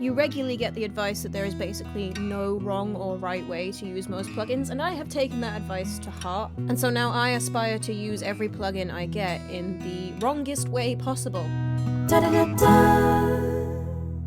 You regularly get the advice that there is basically no wrong or right way to use most plugins, and I have taken that advice to heart. And so now I aspire to use every plugin I get in the wrongest way possible.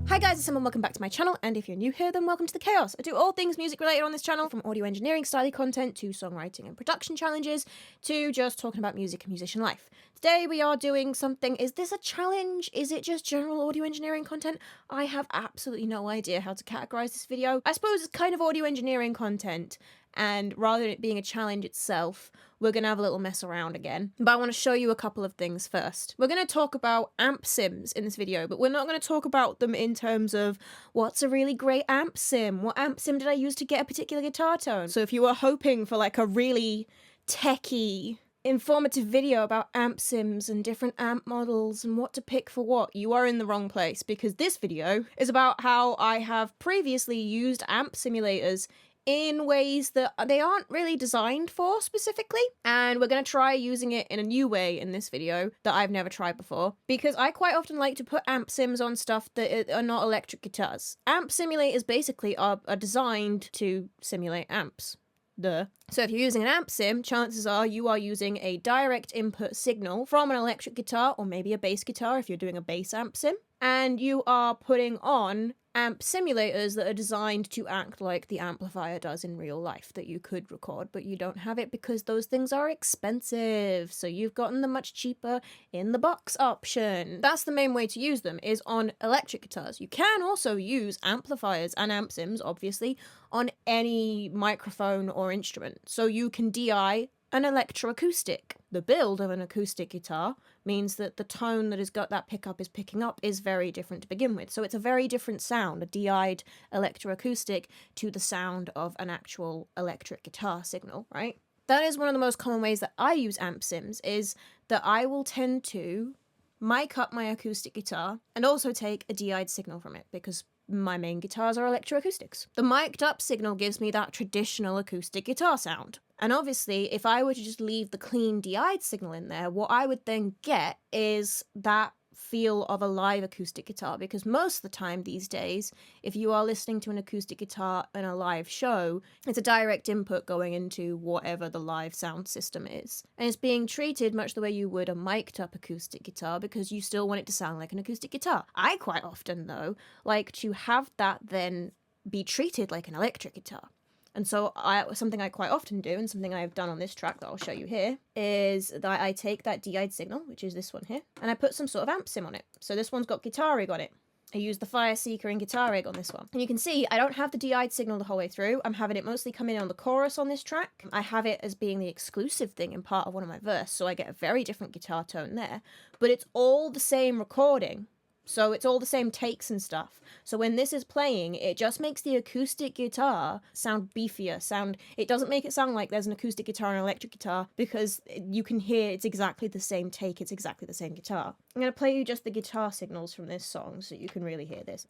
Hi guys, it's Sam and welcome back to my channel, and if you're new here, then welcome to the chaos. I do all things music related on this channel, from audio engineering style content to songwriting and production challenges to just talking about music and musician life. Today we are doing something. Is this a challenge? Is it just general audio engineering content? I have absolutely no idea how to categorize this video. I suppose it's kind of audio engineering content, and rather than it being a challenge itself, we're going to have a little mess around again. But I want to show you a couple of things first. We're going to talk about amp sims in this video, but we're not going to talk about them in terms of what's a really great amp sim? What amp sim did I use to get a particular guitar tone? So if you were hoping for like a really techie, informative video about amp sims and different amp models and what to pick for what, you are in the wrong place, because this video is about how I have previously used amp simulators in ways that they aren't really designed for specifically, and we're going to try using it in a new way in this video that I've never tried before, because I quite often like to put amp sims on stuff that are not electric guitars. Amp simulators basically are designed to simulate amps. Duh. So if you're using an amp sim, chances are you are using a direct input signal from an electric guitar, or maybe a bass guitar if you're doing a bass amp sim, and you are putting on amp simulators that are designed to act like the amplifier does in real life that you could record, but you don't have it because those things are expensive. So you've gotten the much cheaper in the box option. That's the main way to use them, is on electric guitars. You can also use amplifiers and amp sims, obviously, on any microphone or instrument. So you can DI an electroacoustic. The build of an acoustic guitar means that the tone that has got that pickup is picking up is very different to begin with. So it's a very different sound, a DI'd electroacoustic, to the sound of an actual electric guitar signal, right? That is one of the most common ways that I use amp sims, is that I will tend to mic up my acoustic guitar and also take a DI'd signal from it, because my main guitars are electroacoustics. The mic'd up signal gives me that traditional acoustic guitar sound. And obviously, if I were to just leave the clean DI'd signal in there, what I would then get is that feel of a live acoustic guitar, because most of the time these days, if you are listening to an acoustic guitar in a live show, it's a direct input going into whatever the live sound system is. And it's being treated much the way you would a mic'd up acoustic guitar, because you still want it to sound like an acoustic guitar. I quite often, though, like to have that then be treated like an electric guitar. And so something I quite often do, and something I've done on this track that I'll show you here, is that I take that DI'd signal, which is this one here, and I put some sort of amp sim on it. So this one's got Guitar Rig on it. I use the Fire Seeker and Guitar Rig on this one. And you can see I don't have the DI'd signal the whole way through. I'm having it mostly come in on the chorus on this track. I have it as being the exclusive thing in part of one of my verse, so I get a very different guitar tone there. But it's all the same recording. So it's all the same takes and stuff. So when this is playing, it just makes the acoustic guitar sound beefier. It doesn't make it sound like there's an acoustic guitar and an electric guitar, because you can hear it's exactly the same take, it's exactly the same guitar. I'm going to play you just the guitar signals from this song so you can really hear this.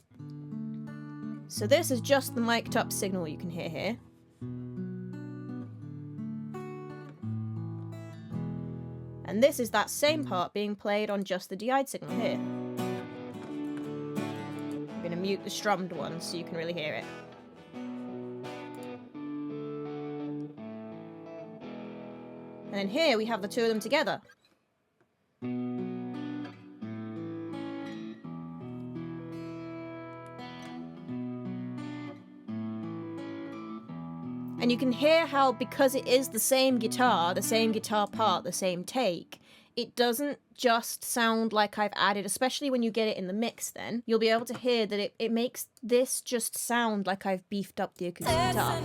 So this is just the mic'd up signal you can hear here. And this is that same part being played on just the DI'd signal here. I'm going to mute the strummed one so you can really hear it. And then here we have the two of them together. And you can hear how, because it is the same guitar part, the same take, it doesn't just sound like I've added, especially when you get it in the mix then, you'll be able to hear that it makes this just sound like I've beefed up the acoustic guitar.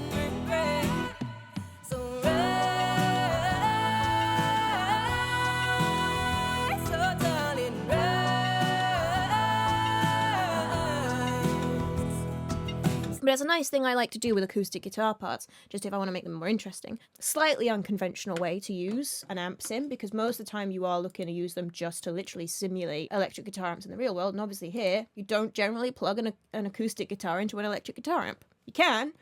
But it's a nice thing I like to do with acoustic guitar parts, just if I want to make them more interesting. Slightly unconventional way to use an amp sim, because most of the time you are looking to use them just to literally simulate electric guitar amps in the real world, and obviously here, you don't generally plug an acoustic guitar into an electric guitar amp. You can,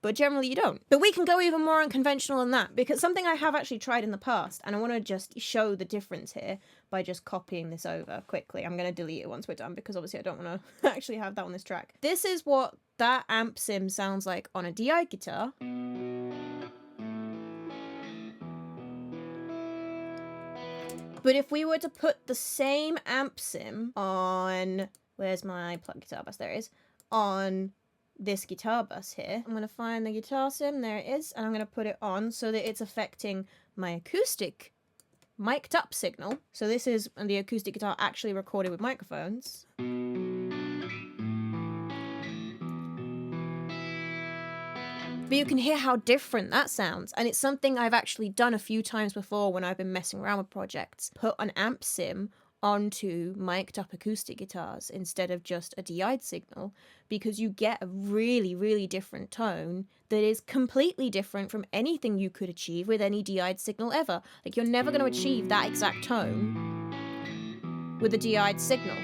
but generally you don't. But we can go even more unconventional than that, because something I have actually tried in the past, and I want to just show the difference here by just copying this over quickly. I'm going to delete it once we're done, because obviously I don't want to actually have that on this track. This is what that amp sim sounds like on a DI guitar. But if we were to put the same amp sim on, where's my plug guitar bus? There it is. On this guitar bus here, I'm going to find the guitar sim, there it is, and I'm going to put it on so that it's affecting my acoustic mic'd up signal. So this is the acoustic guitar actually recorded with microphones. But you can hear how different that sounds, and it's something I've actually done a few times before when I've been messing around with projects. Put an amp sim onto mic'd up acoustic guitars instead of just a DI'd signal, because you get a really, really different tone that is completely different from anything you could achieve with any DI'd signal ever. Like, you're never going to achieve that exact tone with a DI'd signal.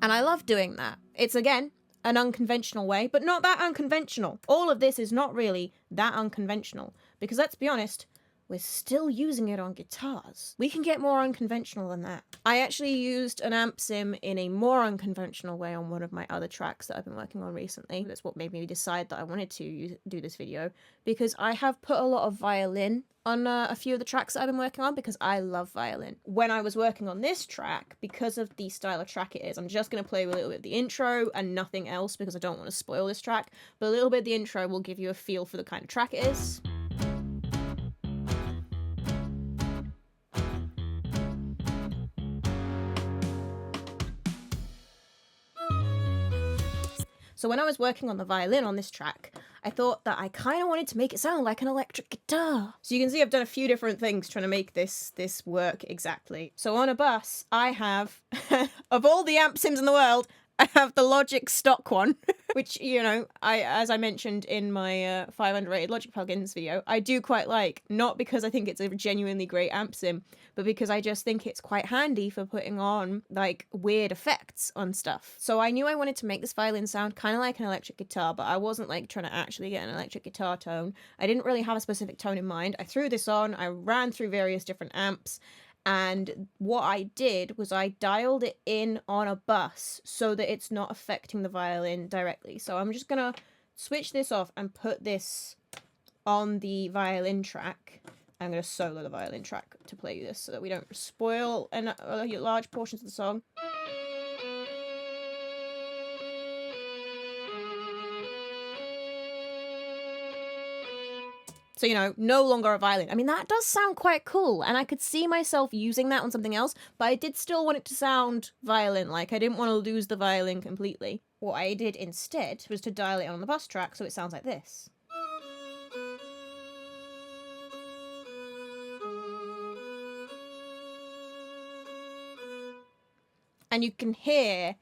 And I love doing that. It's, again, an unconventional way, but not that unconventional. All of this is not really that unconventional, because let's be honest, we're still using it on guitars. We can get more unconventional than that. I actually used an amp sim in a more unconventional way on one of my other tracks that I've been working on recently. That's what made me decide that I wanted to do this video, because I have put a lot of violin on a few of the tracks that I've been working on, because I love violin. When I was working on this track, because of the style of track it is, I'm just going to play a little bit of the intro and nothing else, because I don't want to spoil this track, but a little bit of the intro will give you a feel for the kind of track it is. So when I was working on the violin on this track, I thought that I kind of wanted to make it sound like an electric guitar. So you can see I've done a few different things trying to make this work exactly. So on a bus, I have, of all the amp sims in the world, I have the Logic stock one, which, you know, as I mentioned in my 5 underrated Logic plugins video, I do quite like, not because I think it's a genuinely great amp sim, but because I just think it's quite handy for putting on, like, weird effects on stuff. So I knew I wanted to make this violin sound kind of like an electric guitar, but I wasn't, like, trying to actually get an electric guitar tone. I didn't really have a specific tone in mind. I threw this on, I ran through various different amps, and what I did was I dialed it in on a bus so that it's not affecting the violin directly. So I'm just gonna switch this off and put this on the violin track. I'm gonna solo the violin track to play you this so that we don't spoil large portions of the song. So, you know, no longer a violin. I mean, that does sound quite cool, and I could see myself using that on something else, but I did still want it to sound violin-like. I didn't want to lose the violin completely. What I did instead was to dial it on the bus track so it sounds like this. And you can hear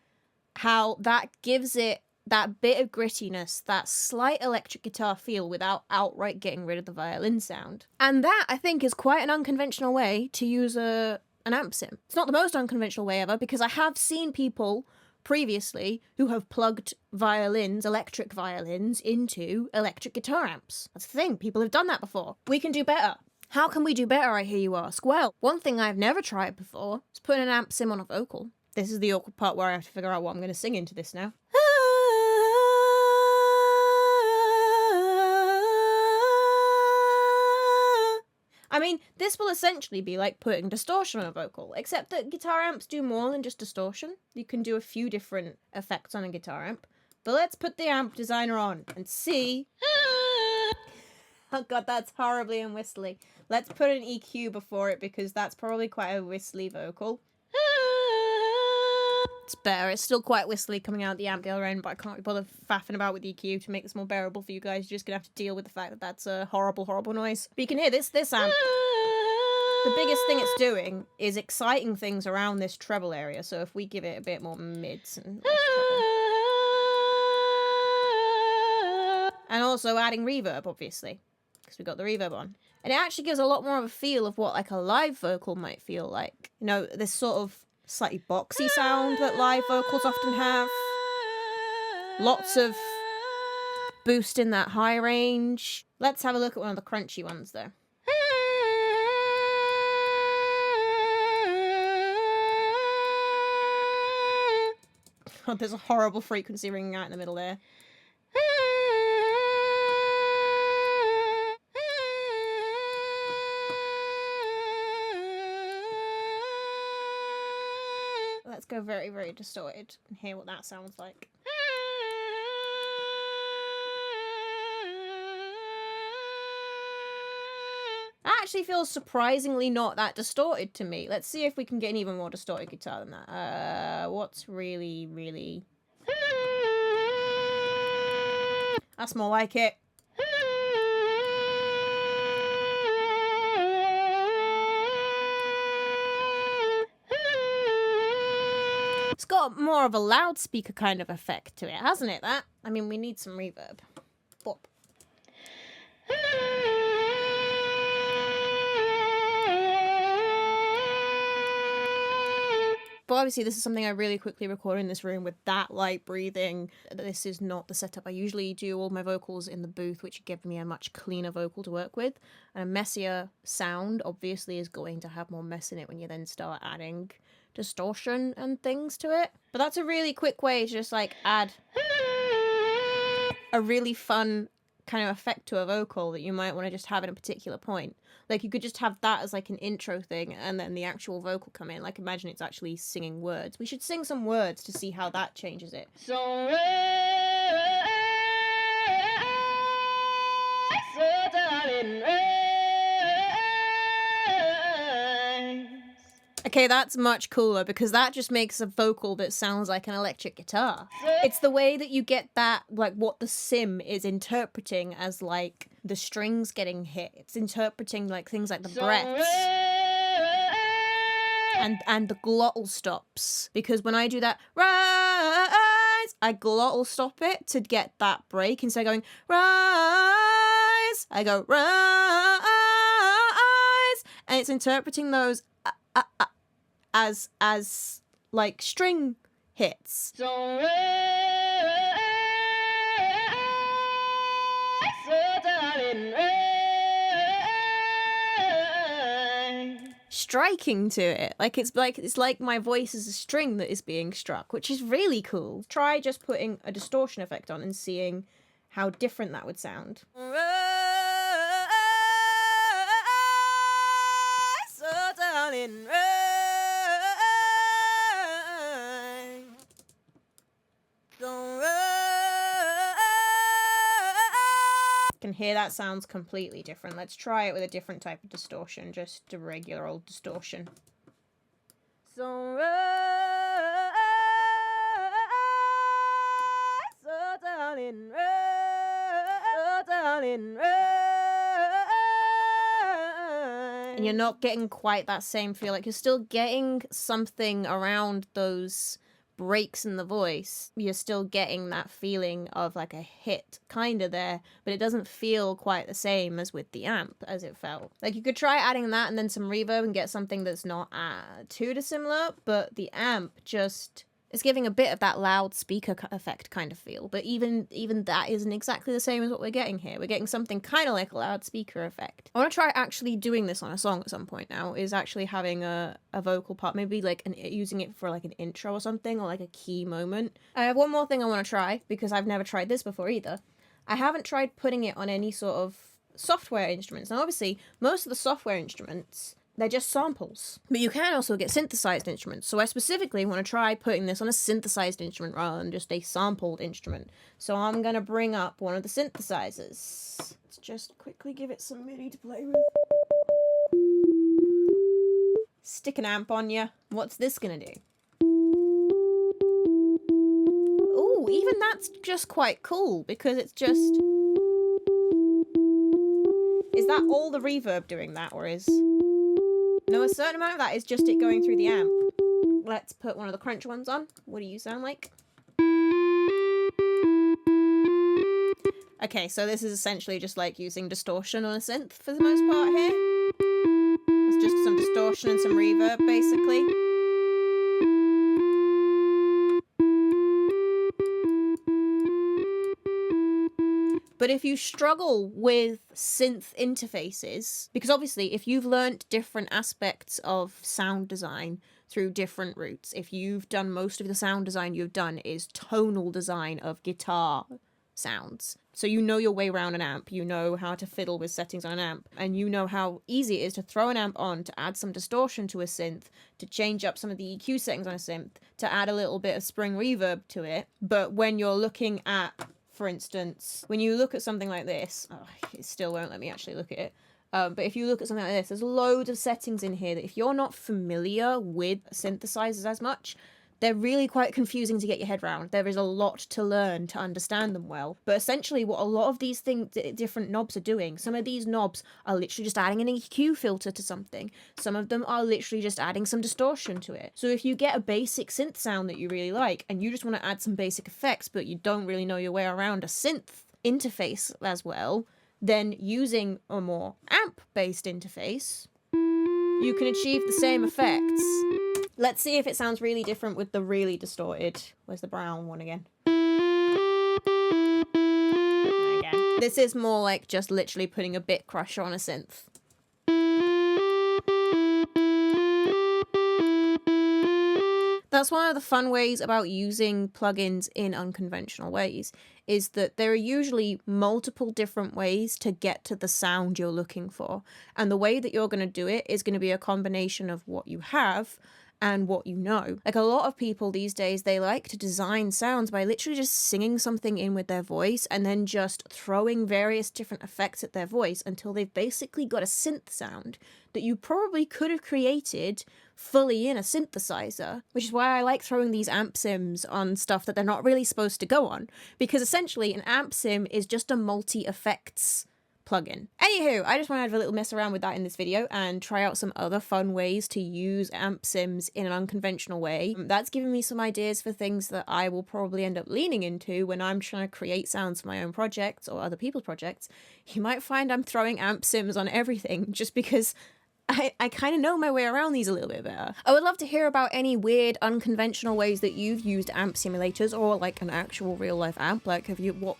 how that gives it that bit of grittiness, that slight electric guitar feel without outright getting rid of the violin sound. And that, I think, is quite an unconventional way to use an amp sim. It's not the most unconventional way ever, because I have seen people previously who have plugged violins, electric violins, into electric guitar amps. That's the thing, people have done that before. We can do better. How can we do better, I hear you ask? Well, one thing I've never tried before is putting an amp sim on a vocal. This is the awkward part where I have to figure out what I'm going to sing into this now. I mean, this will essentially be like putting distortion on a vocal, except that guitar amps do more than just distortion. You can do a few different effects on a guitar amp. But let's put the amp designer on and see. Oh god, that's horribly and whistly. Let's put an EQ before it, because that's probably quite a whistly vocal. It's better. It's still quite whistly coming out the amp the other end, but I can't be bothered faffing about with EQ to make this more bearable for you guys. You're just gonna have to deal with the fact that that's a horrible, horrible noise. But you can hear this amp. The biggest thing it's doing is exciting things around this treble area. So if we give it a bit more mids and less treble. And also adding reverb, obviously, because we've got the reverb on. And it actually gives a lot more of a feel of what like a live vocal might feel like. You know, this sort of slightly boxy sound that live vocals often have. Lots of boosting that high range. Let's have a look at one of the crunchy ones though. Oh, there's a horrible frequency ringing out in the middle there. Let's go very, very distorted and hear what that sounds like. That actually feels surprisingly not that distorted to me. Let's see if we can get an even more distorted guitar than that. What's really, really... That's more like it. It's got more of a loudspeaker kind of effect to it, hasn't it, that? I mean, we need some reverb. Bop. But obviously this is something I really quickly record in this room with that light breathing. This is not the setup. I usually do all my vocals in the booth, which give me a much cleaner vocal to work with. And a messier sound obviously is going to have more mess in it when you then start adding distortion and things to it. But that's a really quick way to just like add a really fun kind of effect to a vocal that you might want to just have at a particular point. Like you could just have that as like an intro thing and then the actual vocal come in. Like imagine it's actually singing words. We should sing some words to see how that changes it. So darling, okay, that's much cooler because that just makes a vocal that sounds like an electric guitar. It's the way that you get that, like what the sim is interpreting as like the strings getting hit. It's interpreting like things like the breaths and the glottal stops. Because when I do that, rise, I glottal stop it to get that break. Instead of going, rise, I go, rise. And it's interpreting those as like string hits. Striking to it. It's like my voice is a string that is being struck, which is really cool. Try just putting a distortion effect on and seeing how different that would sound. Can hear that sounds completely different. Let's try it with a different type of distortion, just a regular old distortion. So darling, and you're not getting quite that same feel. Like you're still getting something around those breaks in the voice. You're still getting that feeling of like a hit kind of there, but it doesn't feel quite the same as with the amp as it felt. Like you could try adding that and then some reverb and get something that's not too dissimilar, but the amp just is giving a bit of that loudspeaker effect kind of feel. But even that isn't exactly the same as what we're getting here. We're getting something kind of like a loudspeaker effect. I want to try actually doing this on a song at some point now, is actually having a vocal part, maybe like using it for like an intro or something, or like a key moment. I have one more thing I want to try, because I've never tried this before either. I haven't tried putting it on any sort of software instruments. Now obviously, most of the software instruments, they're just samples. But you can also get synthesized instruments. So I specifically want to try putting this on a synthesized instrument rather than just a sampled instrument. So I'm going to bring up one of the synthesizers. Let's just quickly give it some MIDI to play with. Stick an amp on you. What's this going to do? Ooh, even that's just quite cool, because it's just... Is that all the reverb doing that, or is... No, a certain amount of that is just it going through the amp. Let's put one of the crunch ones on. What do you sound like? Okay, so this is essentially just like using distortion on a synth for the most part here. It's just some distortion and some reverb, basically. But if you struggle with synth interfaces, because obviously if you've learnt different aspects of sound design through different routes, if you've done most of the sound design you've done is tonal design of guitar sounds, so you know your way around an amp, you know how to fiddle with settings on an amp, and you know how easy it is to throw an amp on, to add some distortion to a synth, to change up some of the EQ settings on a synth, to add a little bit of spring reverb to it. But when you're looking at, for instance, when you look at something like this, it still won't let me actually look at it. But if you look at something like this, there's loads of settings in here that if you're not familiar with synthesizers as much, they're really quite confusing to get your head around. There is a lot to learn to understand them well. But essentially what a lot of these different knobs are doing, some of these knobs are literally just adding an EQ filter to something. Some of them are literally just adding some distortion to it. So if you get a basic synth sound that you really like and you just want to add some basic effects but you don't really know your way around a synth interface as well, then using a more amp-based interface, you can achieve the same effects. Let's see if it sounds really different with the really distorted. Where's the brown one again? Again. This is more like just literally putting a bit crusher on a synth. That's one of the fun ways about using plugins in unconventional ways, is that there are usually multiple different ways to get to the sound you're looking for. And the way that you're going to do it is going to be a combination of what you have and what you know. Like a lot of people these days, they like to design sounds by literally just singing something in with their voice and then just throwing various different effects at their voice until they've basically got a synth sound that you probably could have created fully in a synthesizer, which is why I like throwing these amp sims on stuff that they're not really supposed to go on, because essentially an amp sim is just a multi-effects plugin. Anywho, I just want to have a little mess around with that in this video and try out some other fun ways to use amp sims in an unconventional way. That's given me some ideas for things that I will probably end up leaning into when I'm trying to create sounds for my own projects or other people's projects. You might find I'm throwing amp sims on everything just because I kind of know my way around these a little bit better. I would love to hear about any weird unconventional ways that you've used amp simulators or like an actual real life amp. Like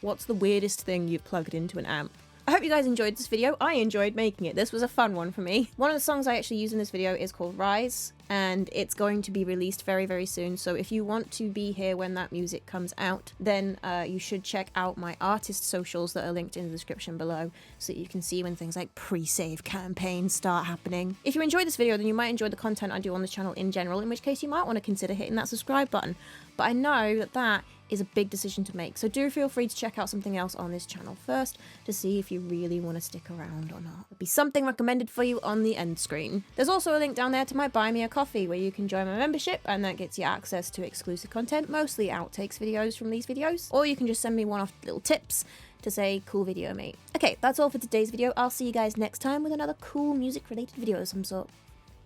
what's the weirdest thing you've plugged into an amp? I hope you guys enjoyed this video. I enjoyed making it. This was a fun one for me. One of the songs I actually use in this video is called Rise, and it's going to be released very, very soon. So if you want to be here when that music comes out, then you should check out my artist socials that are linked in the description below so that you can see when things like pre-save campaigns start happening. If you enjoyed this video, then you might enjoy the content I do on this channel in general, in which case you might want to consider hitting that subscribe button. But I know that that is a big decision to make, so do feel free to check out something else on this channel first to see if you really want to stick around or not. There'll be something recommended for you on the end screen. There's also a link down there to my Buy Me a Coffee where you can join my membership, and that gets you access to exclusive content, mostly outtakes videos from these videos, or you can just send me one-off little tips to say cool video mate. Okay, that's all for today's video. I'll see you guys next time with another cool music related video of some sort.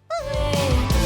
Bye.